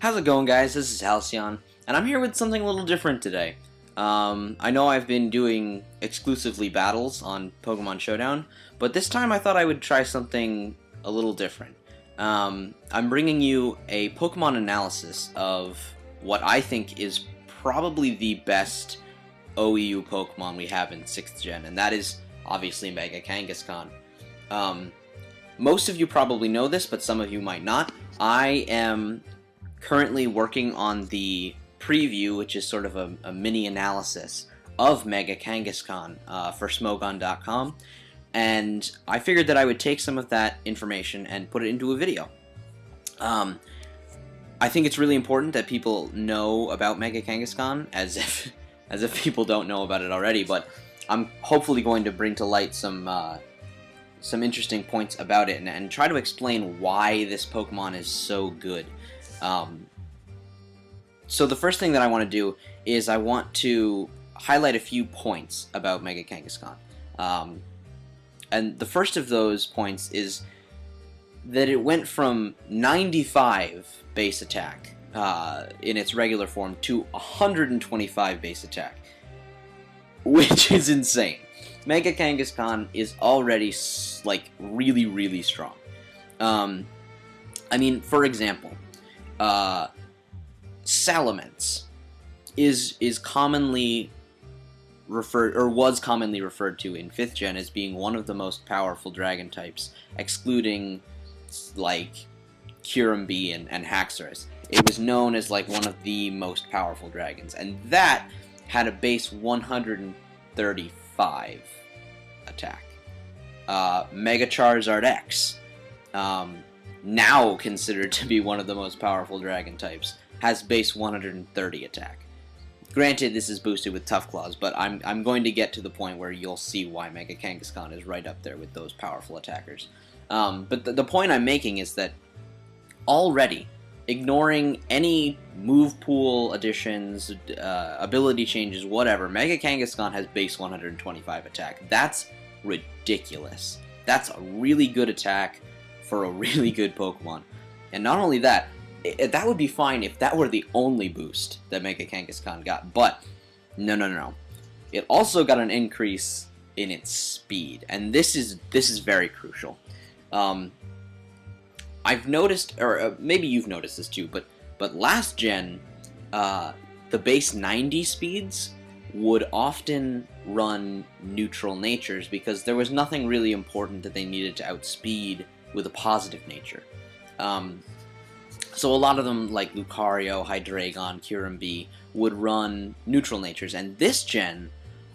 How's it going, guys? This is Halcyon, and I'm here with something a little different today. I know I've been doing exclusively battles on Pokemon Showdown, but this time I thought I would try something a little different. I'm bringing you a Pokemon analysis of what I think is probably the best OEU Pokemon we have in 6th Gen, and that is obviously Mega Kangaskhan. Most of you probably know this, but some of you might not. I am currently working on the preview, which is sort of a mini analysis of Mega Kangaskhan for Smogon.com, and I figured that I would take some of that information and put it into a video. I think it's really important that people know about Mega Kangaskhan, as if people don't know about it already, but I'm hopefully going to bring to light some interesting points about it and try to explain why this Pokemon is so good. So the first thing that I want to do is I want to highlight a few points about Mega Kangaskhan. And the first of those points is that it went from 95 base attack in its regular form to 125 base attack, which is insane. Mega Kangaskhan is already like really, really strong. I mean, for example, Salamence is commonly referred, or was commonly referred to in 5th Gen as being one of the most powerful dragon types, excluding like Kyurem and Haxorus. It was known as like one of the most powerful dragons, and that had a base 135 attack. Mega Charizard X, now considered to be one of the most powerful dragon types, has base 130 attack. Granted, this is boosted with Tough Claws, but I'm going to get to the point where you'll see why Mega Kangaskhan is right up there with those powerful attackers. But the point I'm making is that already, ignoring any move pool additions, ability changes, whatever, Mega Kangaskhan has base 125 attack. That's ridiculous. That's a really good attack for a really good Pokemon. And not only that, that would be fine if that were the only boost that Mega Kangaskhan got, but no. It also got an increase in its speed, and this is very crucial. I've noticed, or maybe you've noticed this too, but last gen, the base 90 speeds would often run neutral natures because there was nothing really important that they needed to outspeed with a positive nature. So a lot of them, like Lucario, Hydreigon, Kyurem, would run neutral natures, and this gen,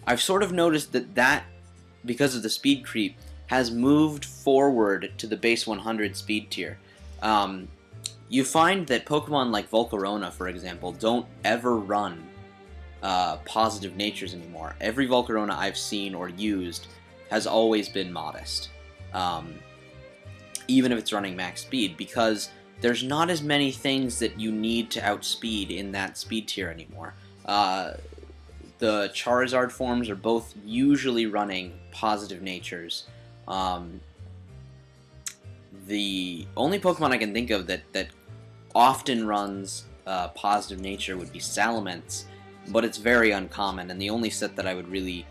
I've sort of noticed that because of the speed creep, has moved forward to the base 100 speed tier. You find that Pokemon like Volcarona, for example, don't ever run positive natures anymore. Every Volcarona I've seen or used has always been modest, even if it's running max speed, because there's not as many things that you need to outspeed in that speed tier anymore. The Charizard forms are both usually running positive natures. The only Pokemon I can think of that often runs positive nature would be Salamence, but it's very uncommon, and the only set that I would really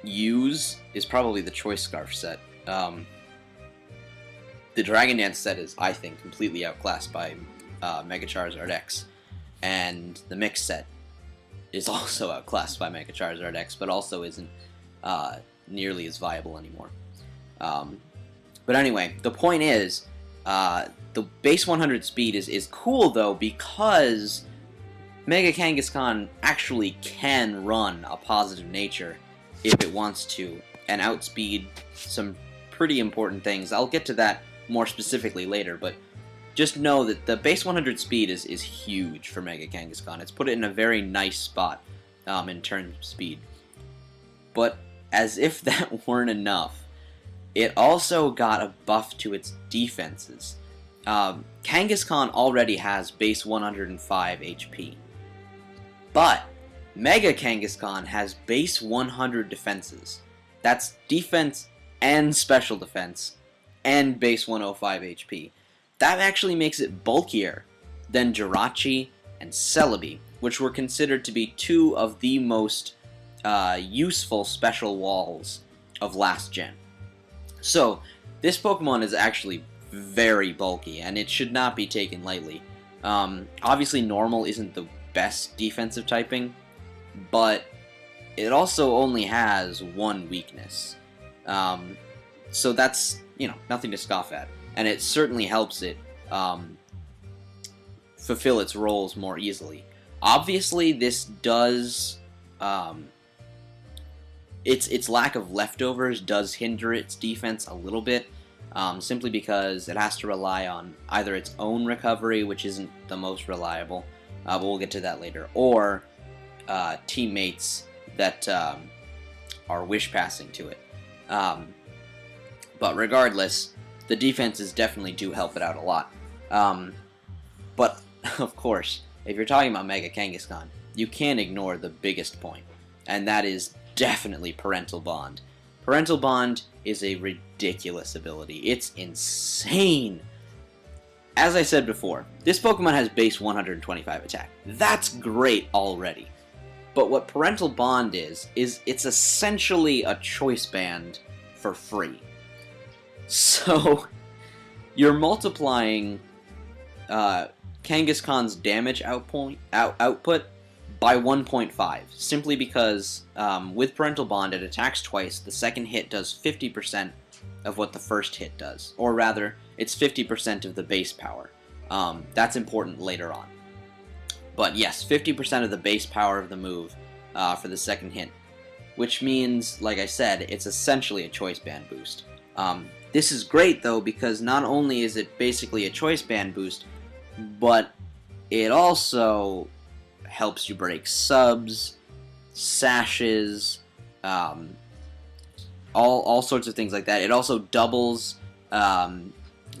use is probably the Choice Scarf set. The Dragon Dance set is, I think, completely outclassed by Mega Charizard X, and the Mix set is also outclassed by Mega Charizard X, but also isn't nearly as viable anymore. But anyway, the point is, the base 100 speed is cool, though, because Mega Kangaskhan actually can run a positive nature if it wants to, and outspeed some pretty important things. I'll get to that more specifically later, but just know that the base 100 speed is huge for Mega Kangaskhan. It's put it in a very nice spot in terms of speed. But as if that weren't enough, it also got a buff to its defenses. Kangaskhan already has base 105 HP, but Mega Kangaskhan has base 100 defenses. That's defense and special defense, and base 105 HP. that actually makes it bulkier than Jirachi and Celebi, which were considered to be two of the most useful special walls of last gen. So, this Pokemon is actually very bulky, and it should not be taken lightly. Obviously, Normal isn't the best defensive typing, but it also only has one weakness. So that's, nothing to scoff at. And it certainly helps it fulfill its roles more easily. Obviously, this does... its lack of leftovers does hinder its defense a little bit, simply because it has to rely on either its own recovery, which isn't the most reliable, but we'll get to that later, or teammates that are wish passing to it. But regardless, the defenses definitely do help it out a lot. But, of course, if you're talking about Mega Kangaskhan, you can't ignore the biggest point, and that is definitely Parental Bond. Parental Bond is a ridiculous ability. It's insane! As I said before, this Pokemon has base 125 attack. That's great already. But what Parental Bond is it's essentially a choice band for free. So, you're multiplying Kangaskhan's damage output by 1.5, simply because with Parental Bond it attacks twice, the second hit does 50% of what the first hit does. Or rather, it's 50% of the base power. That's important later on. But yes, 50% of the base power of the move for the second hit. Which means, like I said, it's essentially a choice band boost. This is great though, because not only is it basically a choice band boost, but it also helps you break subs, sashes, all sorts of things like that. It also doubles, well,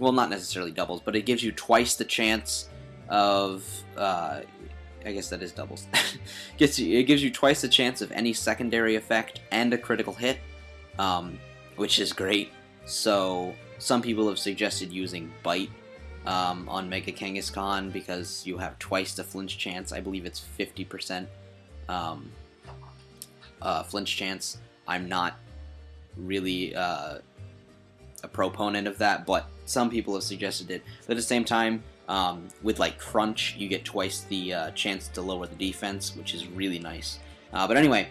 not necessarily doubles, but it gives you twice the chance of, I guess that is doubles. It gives you twice the chance of any secondary effect and a critical hit, which is great. So some people have suggested using Bite on Mega Kangaskhan because you have twice the flinch chance. I believe it's 50% flinch chance. I'm not really a proponent of that, but some people have suggested it. But at the same time, with like Crunch, you get twice the chance to lower the defense, which is really nice. But anyway,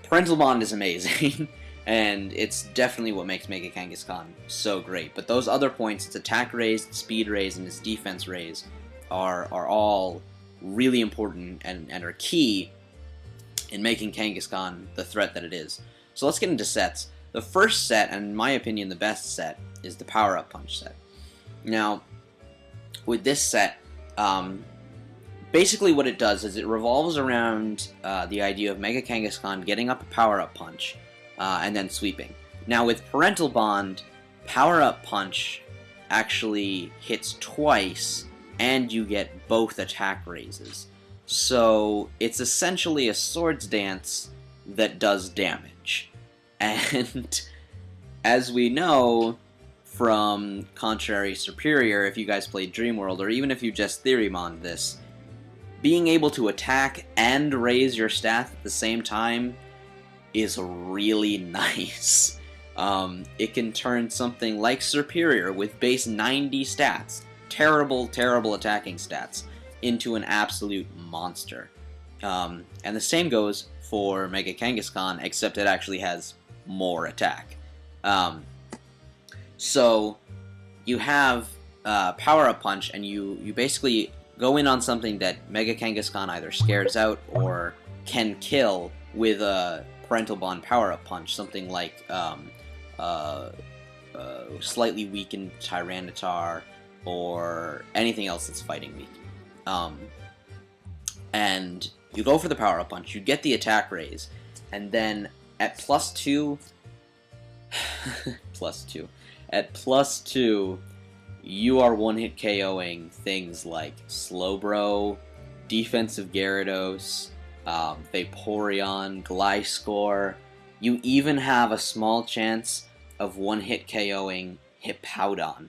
Parental Bond is amazing. And it's definitely what makes Mega Kangaskhan so great. But those other points, its attack raise, its speed raise, and its defense raise, are all really important and are key in making Kangaskhan the threat that it is. So let's get into sets. The first set, and in my opinion the best set, is the Power Up Punch set. Now, with this set, basically what it does is it revolves around the idea of Mega Kangaskhan getting up a Power Up Punch, and then sweeping. Now with Parental Bond, Power Up Punch actually hits twice, and you get both attack raises. So it's essentially a Swords Dance that does damage. And as we know from Contrary Superior, if you guys played Dream World, or even if you just Theorymon this, being able to attack and raise your stat at the same time is really nice. It can turn something like Superior with base 90 stats, terrible attacking stats, into an absolute monster. And the same goes for Mega Kangaskhan, except it actually has more attack. So you have Power Up Punch, and you basically go in on something that Mega Kangaskhan either scares out or can kill with a Parental Bond Power Up Punch, something like slightly weakened Tyranitar or anything else that's fighting weak. And you go for the Power Up Punch, you get the attack raise, and then at +2, at +2, you are one-hit KOing things like Slowbro, Defensive Gyarados, Vaporeon, Gliscor. You even have a small chance of one-hit KOing Hippowdon.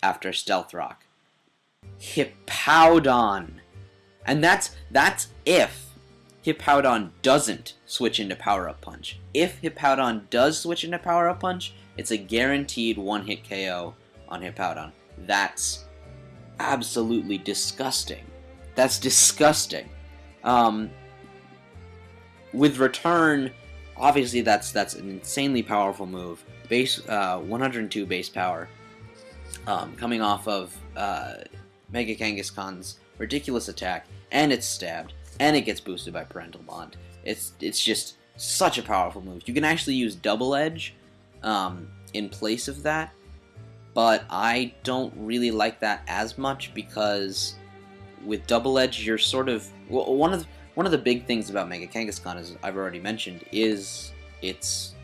after Stealth Rock. Hippowdon. And that's if Hippowdon doesn't switch into Power Up Punch. If Hippowdon does switch into Power Up Punch, it's a guaranteed one-hit KO on Hippowdon. That's absolutely disgusting. That's disgusting. With Return, obviously that's an insanely powerful move. Base 102 base power, coming off of Mega Kangaskhan's ridiculous attack, and it's stabbed, and it gets boosted by Parental Bond. It's just such a powerful move. You can actually use Double Edge in place of that, but I don't really like that as much because with Double Edge, you're sort of one of the big things about Mega Kangaskhan, as I've already mentioned, is its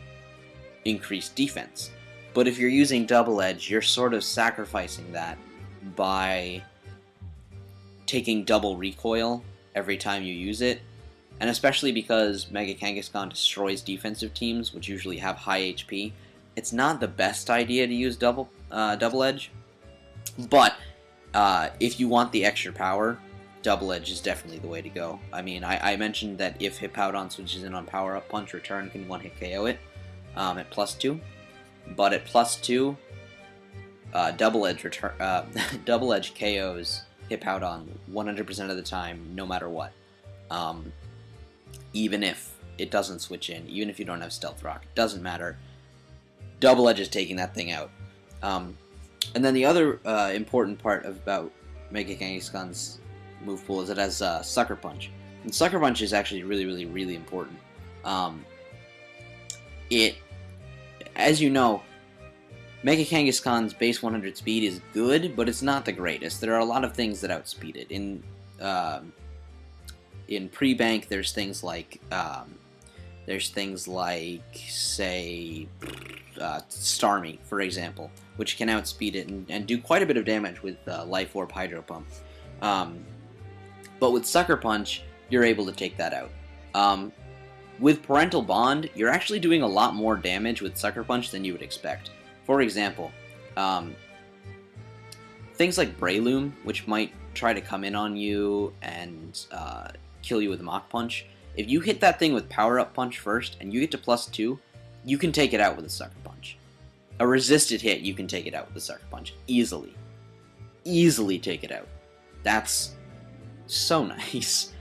increased defense. But if you're using Double Edge, you're sort of sacrificing that by taking double recoil every time you use it, and especially because Mega Kangaskhan destroys defensive teams, which usually have high HP, it's not the best idea to use Double Edge. But if you want the extra power, Double Edge is definitely the way to go. I mean, I mentioned that if Hippowdon switches in on Power Up Punch, Return can one-hit KO it at +2. But at +2, Double Edge KOs Hippowdon 100% of the time, no matter what. Even if it doesn't switch in, even if you don't have Stealth Rock, it doesn't matter. Double Edge is taking that thing out. And then the other important part about Mega Kangaskhan's move pool is it has Sucker Punch. And Sucker Punch is actually really important. As you know, Mega Kangaskhan's base 100 speed is good, but it's not the greatest. There are a lot of things that outspeed it. In pre-bank, there's things like say, Starmie, for example, which can outspeed it and do quite a bit of damage with Life Orb Hydro Pump. But with Sucker Punch, you're able to take that out. With Parental Bond, you're actually doing a lot more damage with Sucker Punch than you would expect. For example, things like Breloom, which might try to come in on you and kill you with Mach Punch. If you hit that thing with Power Up Punch first, and you get to +2, you can take it out with a Sucker Punch. A resisted hit, you can take it out with a Sucker Punch. Easily. Easily take it out. That's so nice.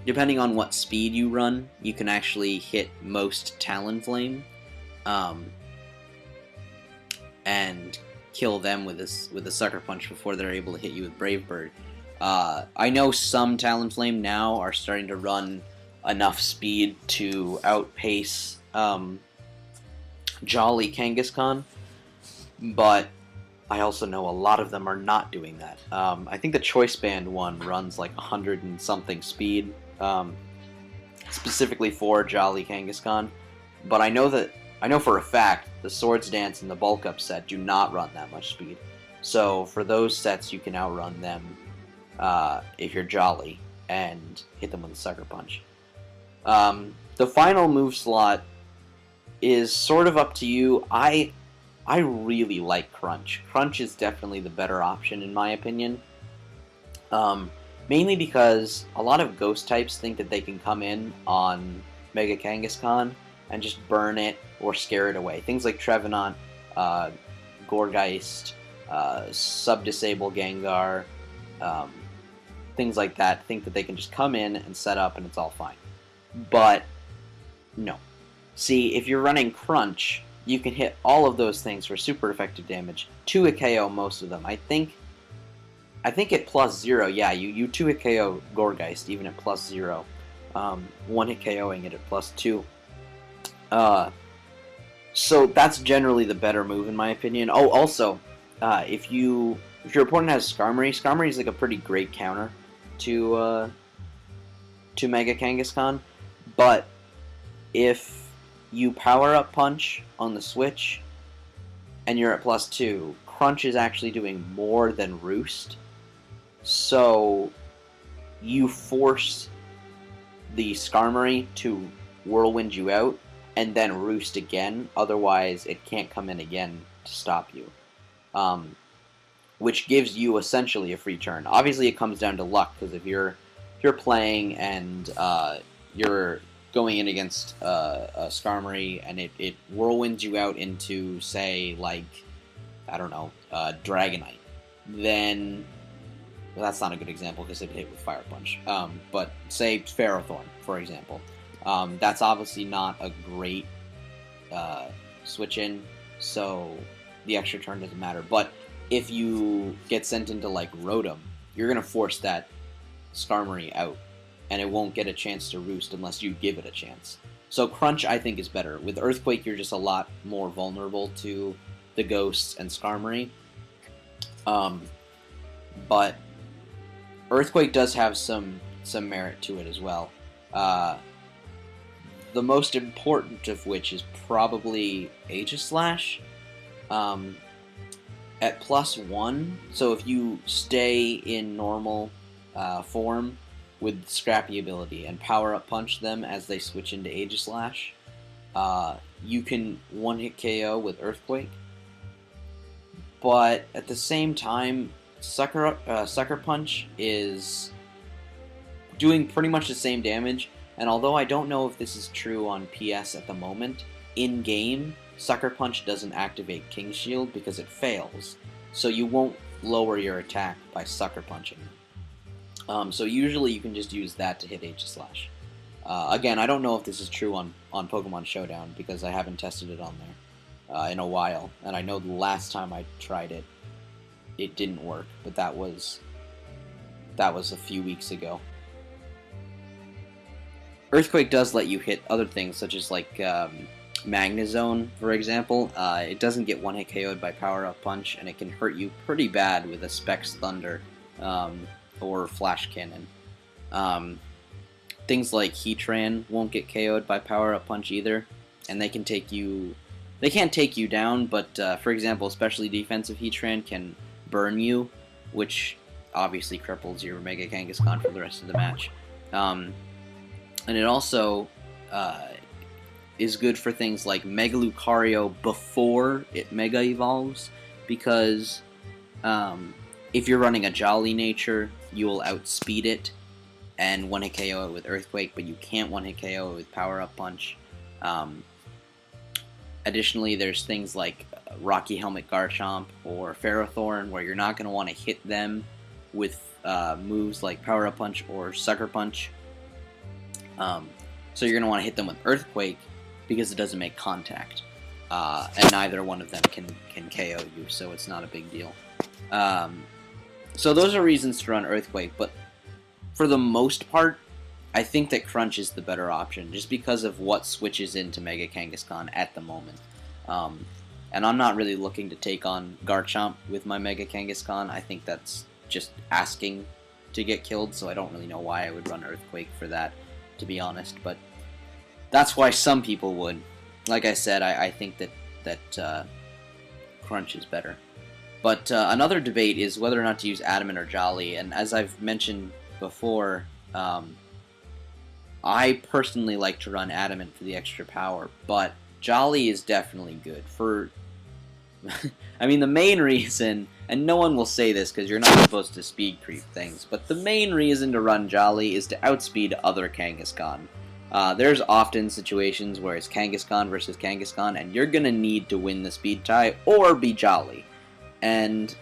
Depending on what speed you run, you can actually hit most Talonflame, and kill them with a Sucker Punch before they're able to hit you with Brave Bird. I know some Talonflame now are starting to run enough speed to outpace Jolly Kangaskhan, but I also know a lot of them are not doing that. I think the Choice Band one runs like 100 and something speed, specifically for Jolly Kangaskhan, but I know for a fact the Swords Dance and the Bulk Up set do not run that much speed. So for those sets, you can outrun them if you're Jolly and hit them with a Sucker Punch. The final move slot is sort of up to you. I really like Crunch. Crunch is definitely the better option in my opinion. Mainly because a lot of Ghost types think that they can come in on Mega Kangaskhan and just burn it or scare it away. Things like Trevenant, Gourgeist, Sub-Disable Gengar, things like that think that they can just come in and set up and it's all fine. But no. See, if you're running Crunch, you can hit all of those things for super effective damage. 2-hit KO most of them. I think at +0, yeah, you 2-hit KO Gourgeist even at +0. 1-hit KOing it at +2. So that's generally the better move in my opinion. Oh, also, if your opponent has Skarmory is like a pretty great counter to Mega Kangaskhan. But if you Power Up Punch on the Switch and you're at +2, Crunch is actually doing more than Roost. So you force the Skarmory to Whirlwind you out and then Roost again, otherwise it can't come in again to stop you. which gives you essentially a free turn. Obviously, it comes down to luck, because if you're playing and you're going in against a Skarmory and it whirlwinds you out into, say, like, I don't know, Dragonite, then, well, that's not a good example because it hit with Fire Punch, but say Ferrothorn, for example. That's obviously not a great switch in, so the extra turn doesn't matter. But if you get sent into, like, Rotom, you're going to force that Skarmory out, and it won't get a chance to roost unless you give it a chance. So Crunch, I think, is better. With Earthquake, you're just a lot more vulnerable to the Ghosts and Skarmory. But Earthquake does have some merit to it as well. The most important of which is probably Aegislash. At +1, so if you stay in normal form with Scrappy ability and Power-Up Punch them as they switch into Aegislash, you can one-hit KO with Earthquake. But at the same time, Sucker Punch is doing pretty much the same damage, and although I don't know if this is true on PS at the moment, in-game, Sucker Punch doesn't activate King's Shield because it fails, so you won't lower your attack by Sucker Punching. So usually you can just use that to hit Aegislash. Again, I don't know if this is true on Pokemon Showdown because I haven't tested it on there in a while, and I know the last time I tried it, it didn't work, but that was a few weeks ago. Earthquake does let you hit other things, such as, like, Magnezone, for example. It doesn't get one-hit KO'd by Power-Up Punch, and it can hurt you pretty bad with a Specs Thunder or Flash Cannon. Things like Heatran won't get KO'd by Power-Up Punch either, and they can take you... They can't take you down, but, for example, especially defensive Heatran can burn you, which obviously cripples your Mega Kangaskhan for the rest of the match. And it also is good for things like Mega Lucario before it Mega Evolves, because if you're running a Jolly nature, you will outspeed it and one-hit KO it with Earthquake, but you can't one-hit KO it with Power-Up Punch. Additionally, there's things like Rocky Helmet Garchomp or Ferrothorn, where you're not going to want to hit them with moves like Power-Up Punch or Sucker Punch. So you're going to want to hit them with Earthquake because it doesn't make contact. And neither one of them can KO you, so it's not a big deal. So those are reasons to run Earthquake, but for the most part, I think that Crunch is the better option, just because of what switches into Mega Kangaskhan at the moment. And I'm not really looking to take on Garchomp with my Mega Kangaskhan. I think that's just asking to get killed, so I don't really know why I would run Earthquake for that, to be honest. But that's why some people would. Like I said, I think that Crunch is better. But another debate is whether or not to use Adamant or Jolly, and as I've mentioned before, I personally like to run Adamant for the extra power, but Jolly is definitely good for... I mean, the main reason, and no one will say this because you're not supposed to speed creep things, but the main reason to run Jolly is to outspeed other Kangaskhan. There's often situations where it's Kangaskhan versus Kangaskhan, and you're going to need to win the speed tie or be Jolly. And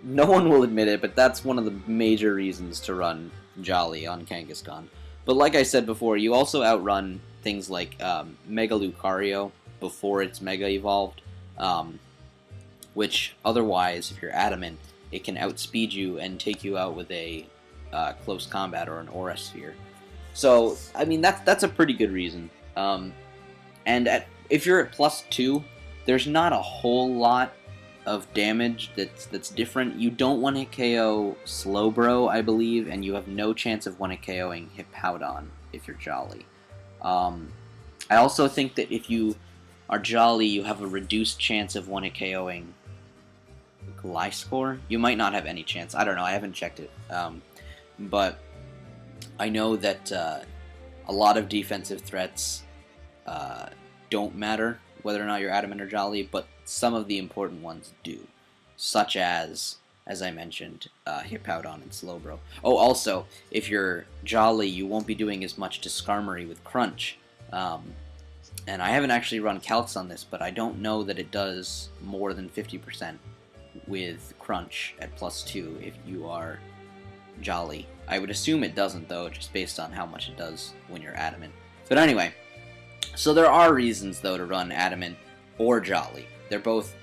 no one will admit it, but that's one of the major reasons to run Jolly on Kangaskhan. But like I said before, you also outrun things like Mega Lucario before it's Mega Evolved, which otherwise, if you're Adamant, it can outspeed you and take you out with a close combat or an Aura Sphere. So, I mean, that's a pretty good reason. And if you're at +2, there's not a whole lot of damage that's different. You don't want to KO Slowbro, I believe, and you have no chance of one KOing Hippowdon if you're Jolly. I also think that if you are Jolly, you have a reduced chance of one KOing Gliscor. You might not have any chance. I don't know. I haven't checked it. But I know that a lot of defensive threats don't matter whether or not you're Adamant or Jolly, but some of the important ones do. such as I mentioned, Hippowdon and Slowbro. Oh, also, if you're Jolly, you won't be doing as much to Skarmory with Crunch. And I haven't actually run calcs on this, but I don't know that it does more than 50% with Crunch at +2 if you are Jolly. I would assume it doesn't, though, just based on how much it does when you're Adamant. But anyway, so there are reasons, though, to run Adamant or Jolly. They're both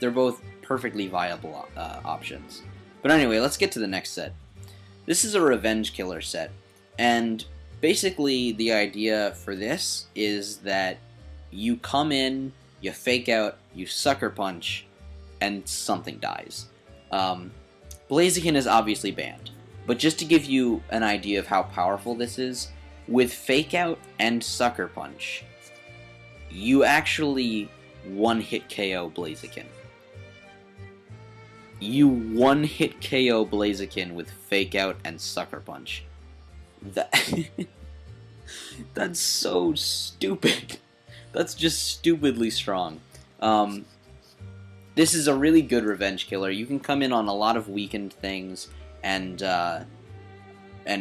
perfectly viable options. But anyway, let's get to the next set. This is a Revenge Killer set, and basically the idea for this is that you come in, you fake out, you Sucker Punch, and something dies. Blaziken is obviously banned, but just to give you an idea of how powerful this is, with Fake Out and Sucker Punch, you actually one-hit KO Blaziken. You one-hit KO Blaziken with Fake Out and Sucker Punch. That's so stupid. That's just stupidly strong. This is a really good Revenge Killer. You can come in on a lot of weakened things and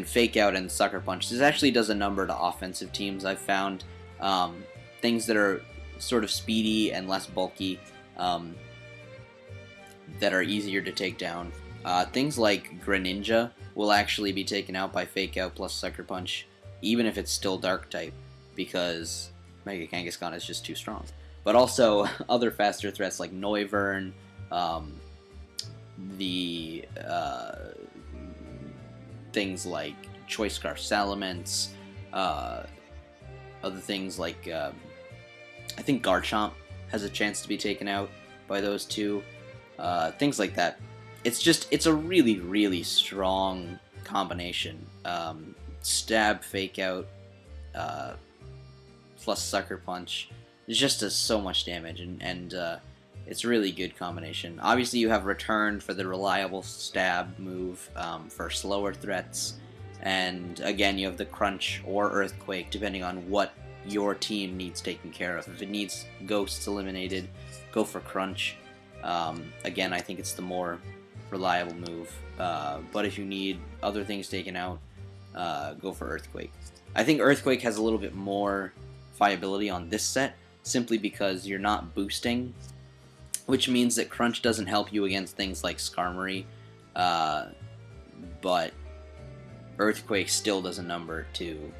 Fake Out and Sucker Punch. This actually does a number to offensive teams, I've found. Things that are sort of speedy and less bulky, that are easier to take down. Things like Greninja will actually be taken out by Fake Out plus Sucker Punch, even if it's still Dark type, because Mega Kangaskhan is just too strong. But also other faster threats like Noivern, things like Choice Scarf Salamence, other things like I think Garchomp has a chance to be taken out by those two. Things like that. It's a really, really strong combination. Stab, Fake Out, plus Sucker Punch. It just does so much damage, and it's a really good combination. Obviously, you have Return for the reliable stab move for slower threats, and again, you have the Crunch or Earthquake, depending on what your team needs taken care of. If it needs Ghosts eliminated, go for Crunch. Again, I think it's the more reliable move, but if you need other things taken out, go for Earthquake. I think Earthquake has a little bit more viability on this set, simply because you're not boosting, which means that Crunch doesn't help you against things like Skarmory, but Earthquake still does a number to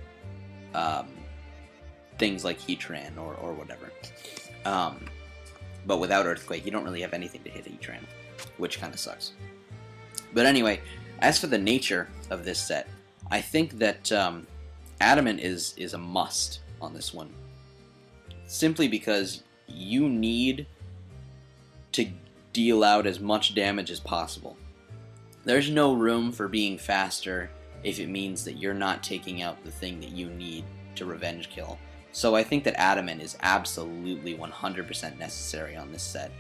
things like Heatran or whatever. But without Earthquake, you don't really have anything to hit Heatran, which kind of sucks. But anyway, as for the nature of this set, I think that Adamant is a must on this one, simply because you need to deal out as much damage as possible. There's no room for being faster if it means that you're not taking out the thing that you need to revenge kill. So I think that Adamant is absolutely 100% necessary on this set.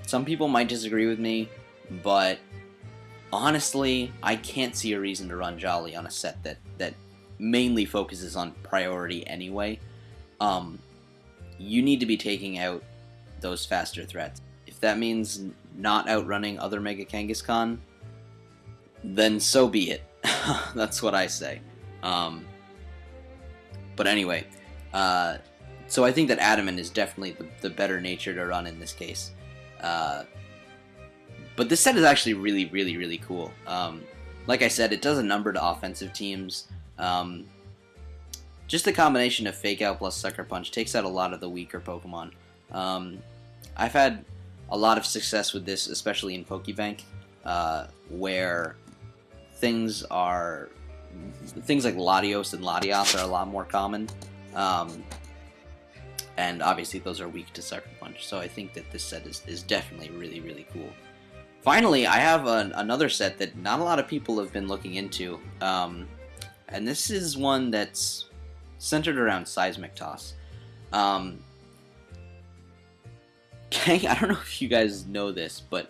Some people might disagree with me, but honestly, I can't see a reason to run Jolly on a set that mainly focuses on priority anyway. You need to be taking out those faster threats. If that means not outrunning other Mega Kangaskhan, then so be it. That's what I say. But anyway, so I think that Adamant is definitely the better nature to run in this case. But this set is actually really, really, really cool. Like I said, it does a number to offensive teams. Just the combination of Fake Out plus Sucker Punch takes out a lot of the weaker Pokemon. I've had a lot of success with this, especially in Pokebank, where things like Latios and Latias are a lot more common. And obviously those are weak to Sucker Punch, so I think that this set is definitely really, really cool. Finally, I have another set that not a lot of people have been looking into, and this is one that's centered around Seismic Toss. I don't know if you guys know this, but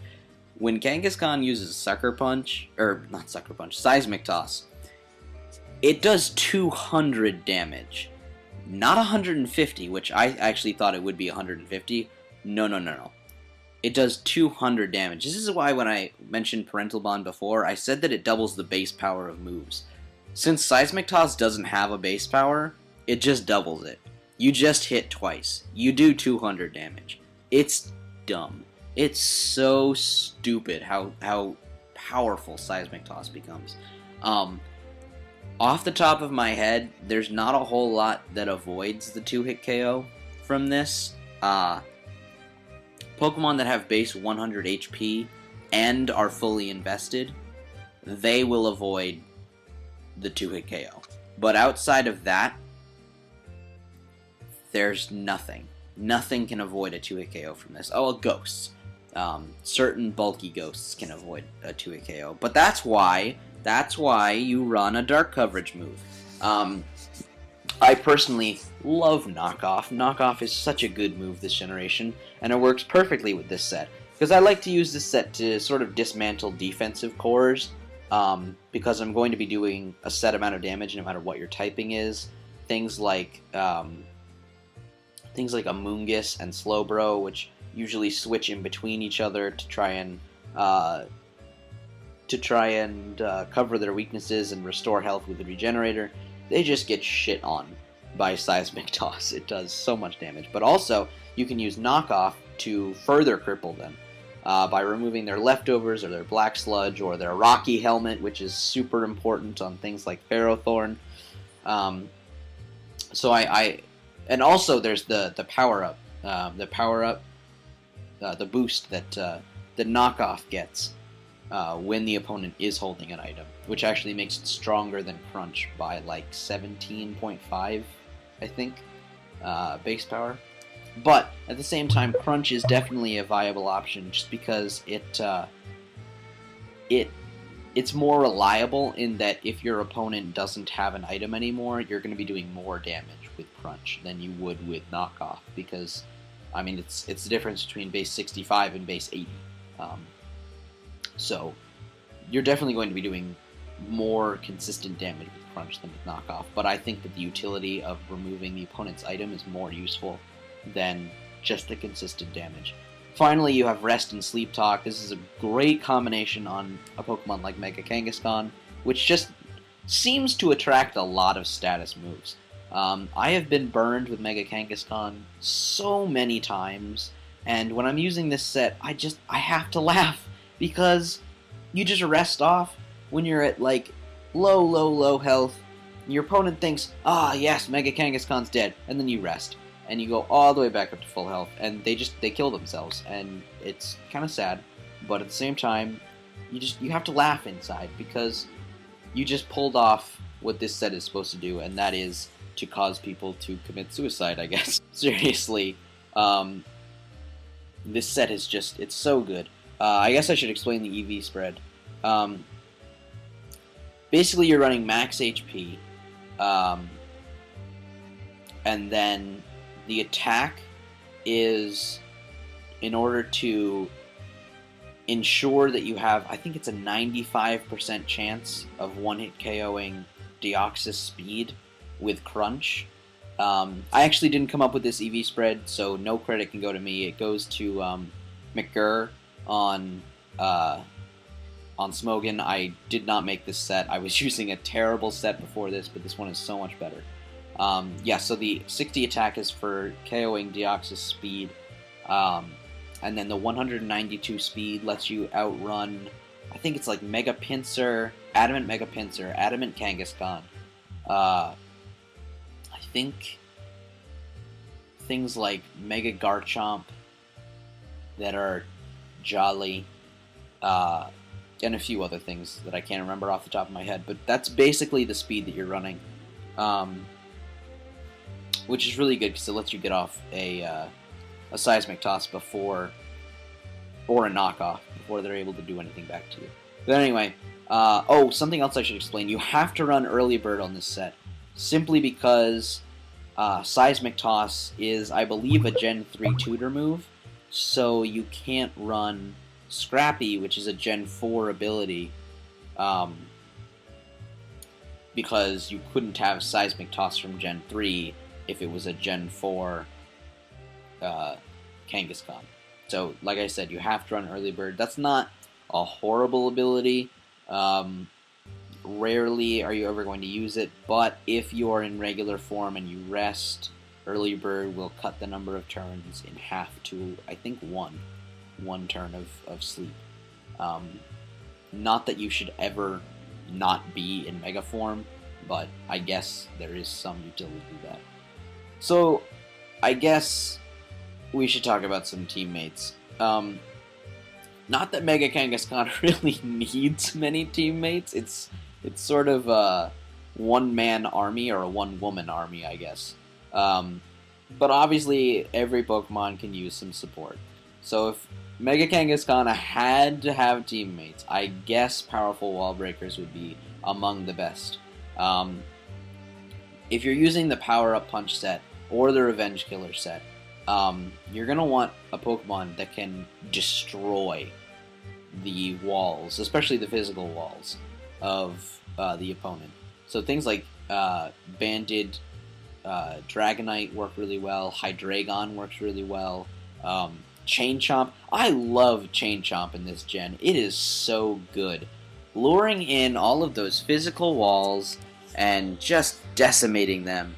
when Kangaskhan uses Sucker Punch, or not Sucker Punch, Seismic Toss, it does 200 damage. Not 150, which I actually thought it would be 150. No. it does 200 damage. This is why when I mentioned Parental Bond before, I said that it doubles the base power of moves. Since Seismic Toss doesn't have a base power, it just doubles it. You just hit twice. You do 200 damage. It's dumb. It's so stupid how powerful Seismic Toss becomes. Off the top of my head, there's not a whole lot that avoids the 2-hit KO from this. Pokemon that have base 100 HP and are fully invested, they will avoid the 2-hit KO. But outside of that, there's nothing. Nothing can avoid a 2-hit KO from this. Oh, ghosts. Certain bulky ghosts can avoid a 2-hit KO. But that's why you run a dark coverage move. I personally love Knockoff. Knockoff is such a good move this generation, and it works perfectly with this set. Because I like to use this set to sort of dismantle defensive cores, because I'm going to be doing a set amount of damage no matter what your typing is. Things like Amoonguss and Slowbro, which usually switch in between each other to try and cover their weaknesses and restore health with the Regenerator. They just get shit on by Seismic Toss. It does so much damage. But also, you can use Knockoff to further cripple them by removing their leftovers or their Black Sludge or their Rocky Helmet, which is super important on things like Ferrothorn. And also there's the power-up. The boost that Knockoff gets when the opponent is holding an item, which actually makes it stronger than Crunch by like 17.5, I think, base power. But at the same time, Crunch is definitely a viable option just because it's more reliable in that if your opponent doesn't have an item anymore, you're going to be doing more damage with Crunch than you would with Knockoff, because I mean it's the difference between base 65 and base 80. So you're definitely going to be doing more consistent damage with Crunch than with Knockoff, but I think that the utility of removing the opponent's item is more useful than just the consistent damage. Finally, you have Rest and Sleep Talk. This is a great combination on a Pokemon like Mega Kangaskhan, which just seems to attract a lot of status moves. I have been burned with Mega Kangaskhan so many times, and when I'm using this set, I have to laugh, because you just rest off when you're at like low health, and your opponent thinks, yes, Mega Kangaskhan's dead, and then you rest, and you go all the way back up to full health, and they kill themselves, and it's kind of sad, but at the same time, you have to laugh inside, because you just pulled off what this set is supposed to do, and that is to cause people to commit suicide, I guess. Seriously, this set is it's so good. I guess I should explain the EV spread. Basically, you're running max HP, and then the attack is in order to ensure that you have, I think it's a 95% chance of one-hit KOing Deoxys Speed with Crunch. I actually didn't come up with this EV spread, so no credit can go to me. It goes to McGurr on Smogon. I did not make this set. I was using a terrible set before this, but this one is so much better. So the 60 attack is for KOing Deoxys Speed, and then the 192 speed lets you outrun, I think it's like Mega Pinsir, Adamant Mega Pinsir, Adamant Kangaskhan. I think things like Mega Garchomp that are Jolly, and a few other things that I can't remember off the top of my head, but that's basically the speed that you're running, which is really good because it lets you get off a Seismic Toss before, or a Knockoff, before they're able to do anything back to you. But anyway, something else I should explain. You have to run Early Bird on this set, simply because Seismic Toss is, I believe, a Gen 3 tutor move, so you can't run Scrappy, which is a Gen 4 ability, because you couldn't have Seismic Toss from Gen 3 if it was a Gen 4 Kangaskhan. So, like I said, you have to run Early Bird. That's not a horrible ability. Rarely are you ever going to use it, but if you are in regular form and you rest, Early Bird will cut the number of turns in half to, I think, one turn of sleep. Not that you should ever not be in Mega form, but I guess there is some utility to that. So, I guess we should talk about some teammates. Not that Mega Kangaskhan really needs many teammates. It's sort of a one-man army or a one-woman army, I guess. But obviously, every Pokemon can use some support. So if Mega Kangaskhan had to have teammates, I guess Powerful Wall Breakers would be among the best. If you're using the Power Up Punch set or the Revenge Killer set, you're going to want a Pokemon that can destroy the walls, especially the physical walls of the opponent. So things like Banded Dragonite work really well, Hydreigon works really well, Chain Chomp. I love Chain Chomp in this gen. It is so good. Luring in all of those physical walls and just decimating them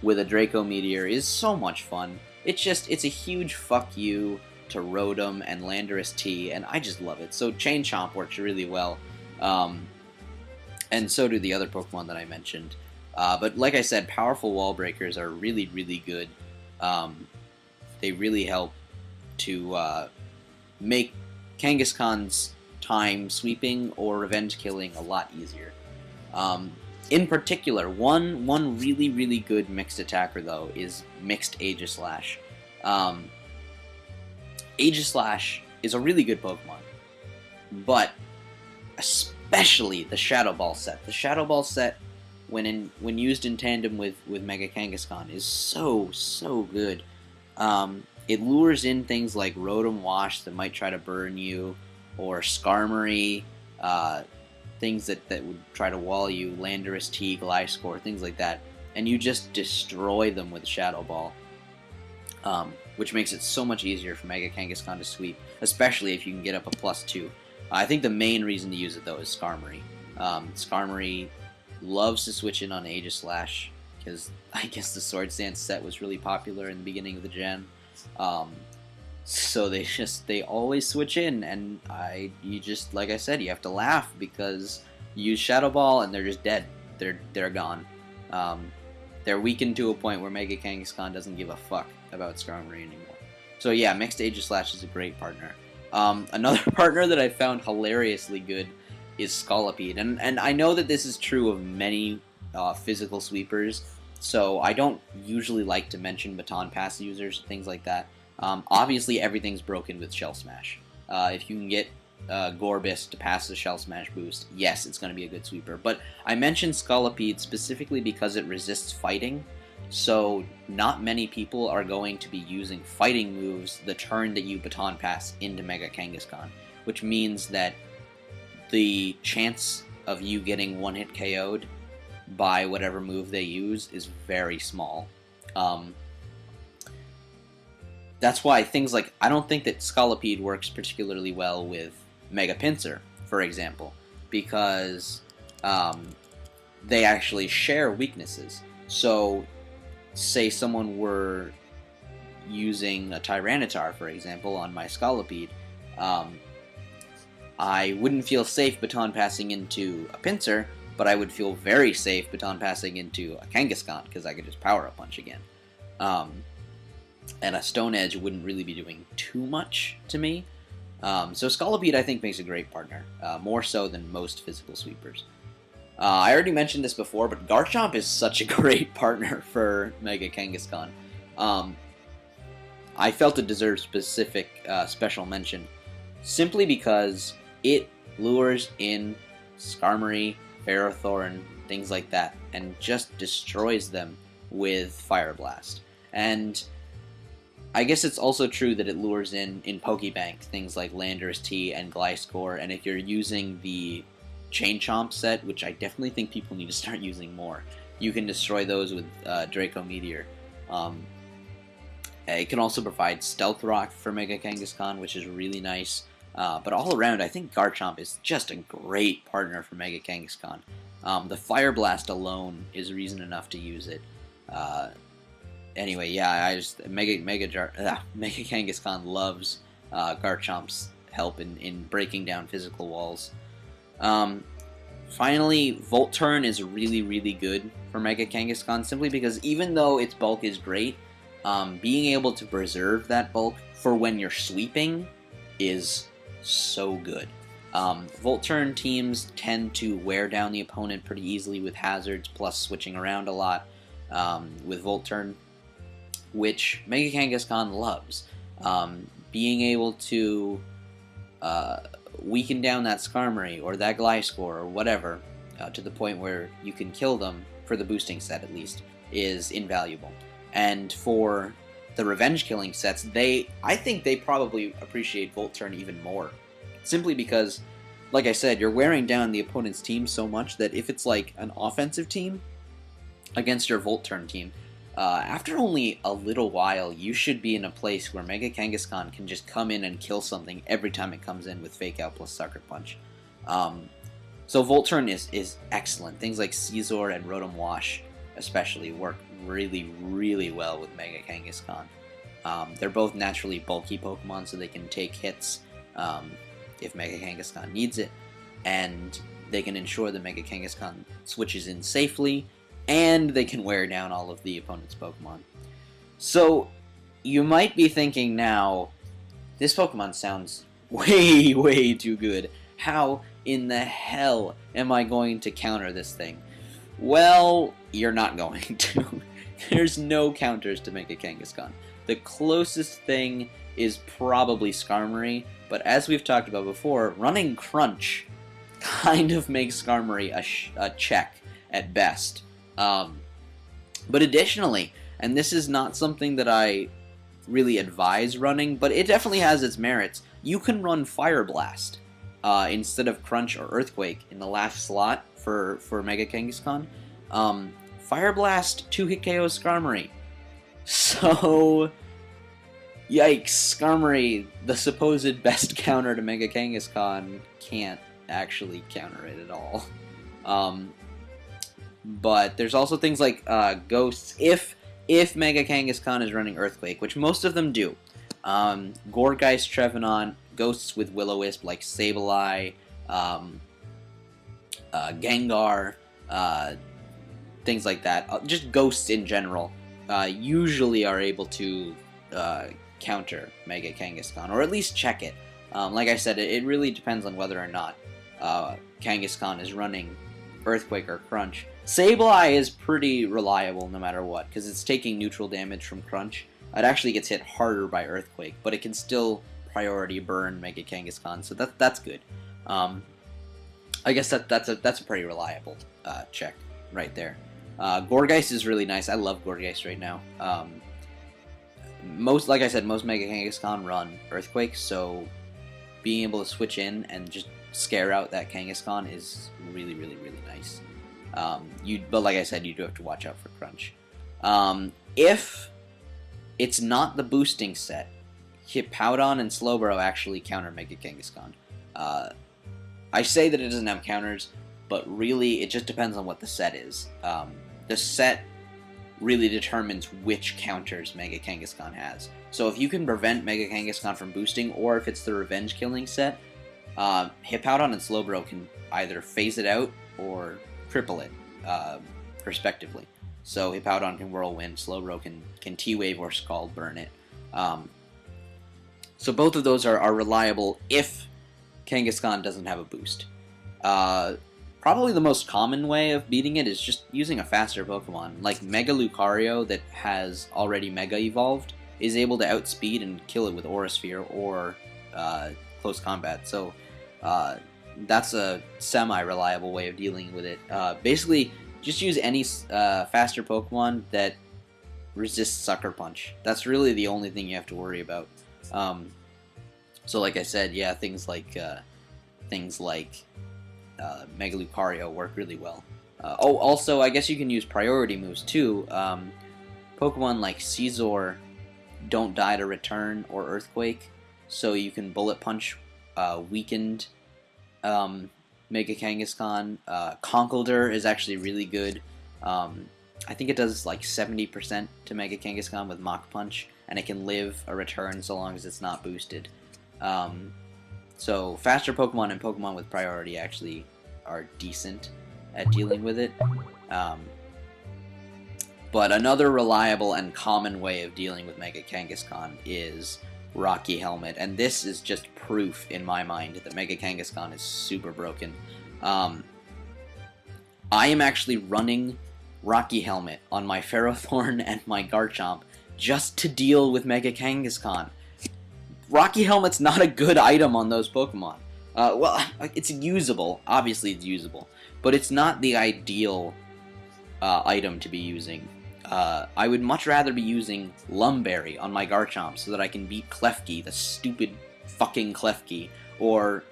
with a Draco Meteor is so much fun. It's a huge fuck you to Rotom and Landorus T, and I just love it. So Chain Chomp works really well, and so do the other Pokemon that I mentioned. But like I said, Powerful Wall Breakers are really, really good. They really help to make Kangaskhan's time sweeping or revenge killing a lot easier. In particular, one really, really good mixed attacker, though, is Mixed Aegislash. Aegislash is a really good Pokemon, but especially the Shadow Ball set. The Shadow Ball set, when used in tandem with Mega Kangaskhan, is so good. It lures in things like Rotom Wash that might try to burn you, or Skarmory, things that would try to wall you, Landorus T, Gliscor, things like that, and you just destroy them with Shadow Ball, which makes it so much easier for Mega Kangaskhan to sweep, especially if you can get up a +2. I think the main reason to use it, though, is Skarmory. Skarmory loves to switch in on Aegislash, because I guess the Swords Dance set was really popular in the beginning of the gen. So they always switch in, and you just, like I said, you have to laugh because you use Shadow Ball and they're just dead. They're gone. They're weakened to a point where Mega Kangaskhan doesn't give a fuck about Skarmory anymore. So yeah, Mixed Aegislash is a great partner. Another partner that I found hilariously good is Scolipede, and I know that this is true of many physical sweepers, so I don't usually like to mention Baton Pass users, things like that. Obviously, everything's broken with Shell Smash. If you can get Gorbis to pass the Shell Smash boost, yes, it's going to be a good sweeper. But I mentioned Scolipede specifically because it resists fighting, so not many people are going to be using fighting moves the turn that you Baton Pass into Mega Kangaskhan, which means that the chance of you getting one-hit KO'd by whatever move they use is very small. That's why things like, I don't think that Scolipede works particularly well with Mega Pinsir, for example, because they actually share weaknesses. So, say someone were using a Tyranitar, for example, on my Scolipede, I wouldn't feel safe Baton Passing into a Pinsir, but I would feel very safe Baton Passing into a Kangaskhan, because I could just Power Up Punch again. And a Stone Edge wouldn't really be doing too much to me. So Scolipede, I think, makes a great partner, more so than most physical sweepers. I already mentioned this before, but Garchomp is such a great partner for Mega Kangaskhan. I felt it deserved specific special mention, simply because it lures in Skarmory, Ferrothorn, things like that, and just destroys them with Fire Blast. And I guess it's also true that it lures in Pokebank things like Landorus T and Gliscor, and if you're using the Chain Chomp set, which I definitely think people need to start using more, you can destroy those with Draco Meteor. It can also provide Stealth Rock for Mega Kangaskhan, which is really nice. But all around, I think Garchomp is just a great partner for Mega Kangaskhan. The Fire Blast alone is reason enough to use it. Anyway, yeah, Mega Kangaskhan loves Garchomp's help in breaking down physical walls. Finally, Volt Turn is really, really good for Mega Kangaskhan, simply because even though its bulk is great, being able to preserve that bulk for when you're sweeping is so good. Volt Turn teams tend to wear down the opponent pretty easily with hazards, plus switching around a lot with Volt Turn, which Mega Kangaskhan loves. Being able to weaken down that Skarmory or that Gliscor or whatever to the point where you can kill them, for the boosting set at least, is invaluable. And for the revenge killing sets, I think they probably appreciate Volt Turn even more. Simply because, like I said, you're wearing down the opponent's team so much that if it's like an offensive team against your Volt Turn team, after only a little while, you should be in a place where Mega Kangaskhan can just come in and kill something every time it comes in with Fake Out plus Sucker Punch. So Volt Turn is excellent. Things like Scizor and Rotom Wash especially work really, really well with Mega Kangaskhan. They're both naturally bulky Pokemon, so they can take hits if Mega Kangaskhan needs it, and they can ensure that Mega Kangaskhan switches in safely, and they can wear down all of the opponent's Pokemon. So, you might be thinking now, this Pokemon sounds way, way too good. How in the hell am I going to counter this thing? Well, you're not going to. There's no counters to Mega Kangaskhan. The closest thing is probably Skarmory, but as we've talked about before, running Crunch kind of makes Skarmory a check at best. But additionally, and this is not something that I really advise running, but it definitely has its merits, you can run Fire Blast instead of Crunch or Earthquake in the last slot for Mega Kangaskhan. Fire Blast 2-hit KOs Skarmory. So, yikes, Skarmory, the supposed best counter to Mega Kangaskhan, can't actually counter it at all. But there's also things like Ghosts, if Mega Kangaskhan is running Earthquake, which most of them do. Gourgeist, Trevenant, Ghosts with Will-O-Wisp like Sableye, Gengar, things like that. Just Ghosts in general usually are able to counter Mega Kangaskhan, or at least check it. Like I said, it really depends on whether or not Kangaskhan is running Earthquake or Crunch. Sableye is pretty reliable no matter what, because it's taking neutral damage from Crunch. It actually gets hit harder by Earthquake, but it can still priority burn Mega Kangaskhan, so that's good. I guess that's a pretty reliable check right there. Gourgeist is really nice. I love Gourgeist right now. Like I said, most Mega Kangaskhan run Earthquake, so being able to switch in and just scare out that Kangaskhan is really, really, really nice. But like I said, you do have to watch out for Crunch. If it's not the boosting set, Hippowdon and Slowbro actually counter Mega Kangaskhan. I say that it doesn't have counters, but really it just depends on what the set is. The set really determines which counters Mega Kangaskhan has. So if you can prevent Mega Kangaskhan from boosting, or if it's the revenge killing set, Hippowdon and Slowbro can either phase it out or cripple it, respectively. So Hippowdon can Whirlwind, Slowbro can T-Wave or Scald Burn it. So both of those are reliable if Kangaskhan doesn't have a boost. Probably the most common way of beating it is just using a faster Pokemon. Like Mega Lucario, that has already Mega Evolved, is able to outspeed and kill it with Aura Sphere or Close Combat. So that's a semi-reliable way of dealing with it. Basically, just use any faster Pokemon that resists Sucker Punch. That's really the only thing you have to worry about. So like I said, yeah, things like Mega Lucario work really well. Also, I guess you can use priority moves too. Pokemon like Scizor don't die to return or earthquake, so you can bullet punch weakened Mega Kangaskhan. Conkeldurr is actually really good. I think it does like 70% to Mega Kangaskhan with Mach Punch, and it can live a return so long as it's not boosted. So faster Pokemon and Pokemon with priority actually are decent at dealing with it. But another reliable and common way of dealing with Mega Kangaskhan is Rocky Helmet, and this is just proof in my mind that Mega Kangaskhan is super broken. I am actually running Rocky Helmet on my Ferrothorn and my Garchomp just to deal with Mega Kangaskhan. Rocky Helmet's not a good item on those Pokemon. Well, it's usable. Obviously it's usable. But it's not the ideal item to be using. I would much rather be using Lumberry on my Garchomp so that I can beat Klefki, the stupid fucking Klefki, or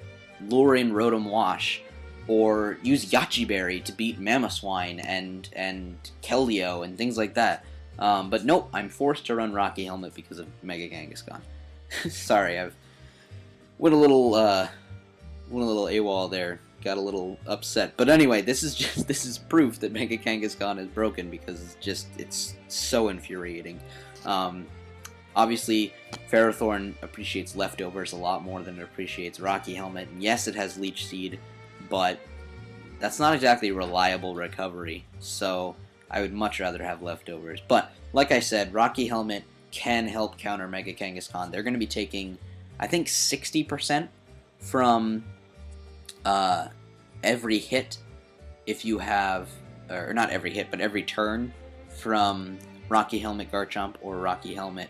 lure in Rotom Wash, or use Yachi Berry to beat Mamoswine and Keldeo and things like that. But nope, I'm forced to run Rocky Helmet because of Mega Kangaskhan. Sorry, I've went a little AWOL there. Got a little upset. But anyway, this is proof that Mega Kangaskhan is broken because it's so infuriating. Obviously, Ferrothorn appreciates leftovers a lot more than it appreciates Rocky Helmet. And yes, it has Leech Seed, but that's not exactly reliable recovery. So I would much rather have leftovers. But like I said, Rocky Helmet can help counter Mega Kangaskhan. They're going to be taking, I think, 60% from every hit if you have, or not every hit, but every turn from Rocky Helmet Garchomp or Rocky Helmet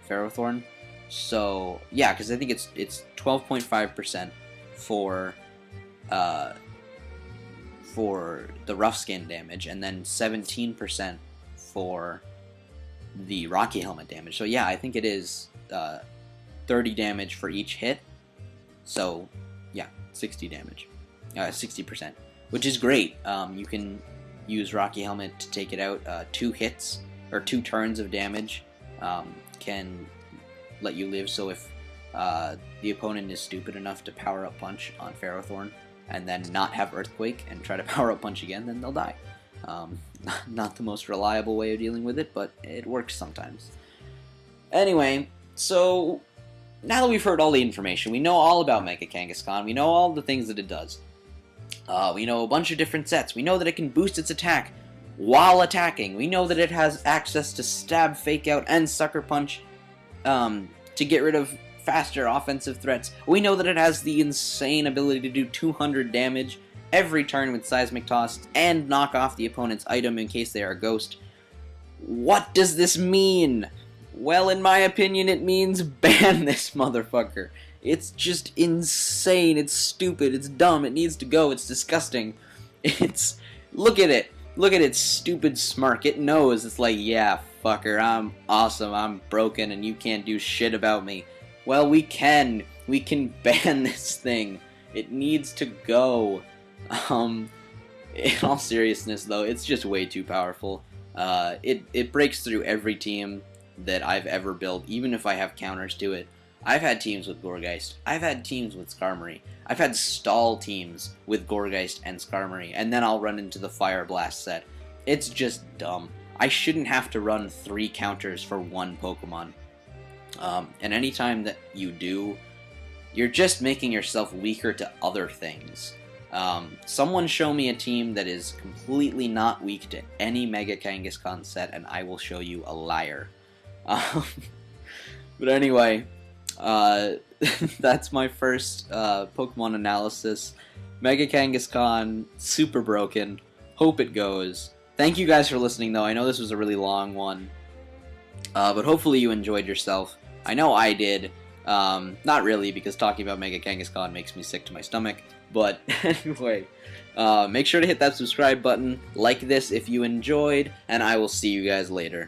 Ferrothorn. So yeah, because I think it's 12.5% for the rough skin damage, and then 17% for the Rocky Helmet damage. So yeah, I think it is 30 damage for each hit. So yeah, 60 damage, 60%, which is great. You can use Rocky Helmet to take it out. 2 hits or 2 turns of damage can let you live. So if the opponent is stupid enough to power up punch on Ferrothorn and then not have Earthquake and try to power up punch again, then they'll die. Not the most reliable way of dealing with it, but it works sometimes. Anyway, so now that we've heard all the information, we know all about Mega Kangaskhan, we know all the things that it does. We know a bunch of different sets. We know that it can boost its attack while attacking. We know that it has access to Stab, Fake Out, and Sucker Punch to get rid of faster offensive threats. We know that it has the insane ability to do 200 damage every turn with Seismic Toss and knock off the opponent's item in case they are a ghost. What does this mean? Well, in my opinion, it means ban this motherfucker. It's just insane. It's stupid. It's dumb. It needs to go. It's disgusting. It's... Look at it. Look at its stupid smirk. It knows. It's like, yeah, fucker, I'm awesome. I'm broken and you can't do shit about me. Well, we can. We can ban this thing. It needs to go. In all seriousness, though, it's just way too powerful. It breaks through every team that I've ever built, even if I have counters to it. I've had teams with Gourgeist. I've had teams with Skarmory. I've had stall teams with Gourgeist and Skarmory, and then I'll run into the Fire Blast set. It's just dumb. I shouldn't have to run 3 counters for 1 Pokemon. And anytime that you do, you're just making yourself weaker to other things. Someone show me a team that is completely not weak to any Mega Kangaskhan set, and I will show you a liar. But anyway, that's my first Pokemon analysis. Mega Kangaskhan, super broken. Hope it goes. Thank you guys for listening, though. I know this was a really long one, but hopefully you enjoyed yourself. I know I did. Not really, because talking about Mega Kangaskhan makes me sick to my stomach. But anyway, make sure to hit that subscribe button, like this if you enjoyed, and I will see you guys later.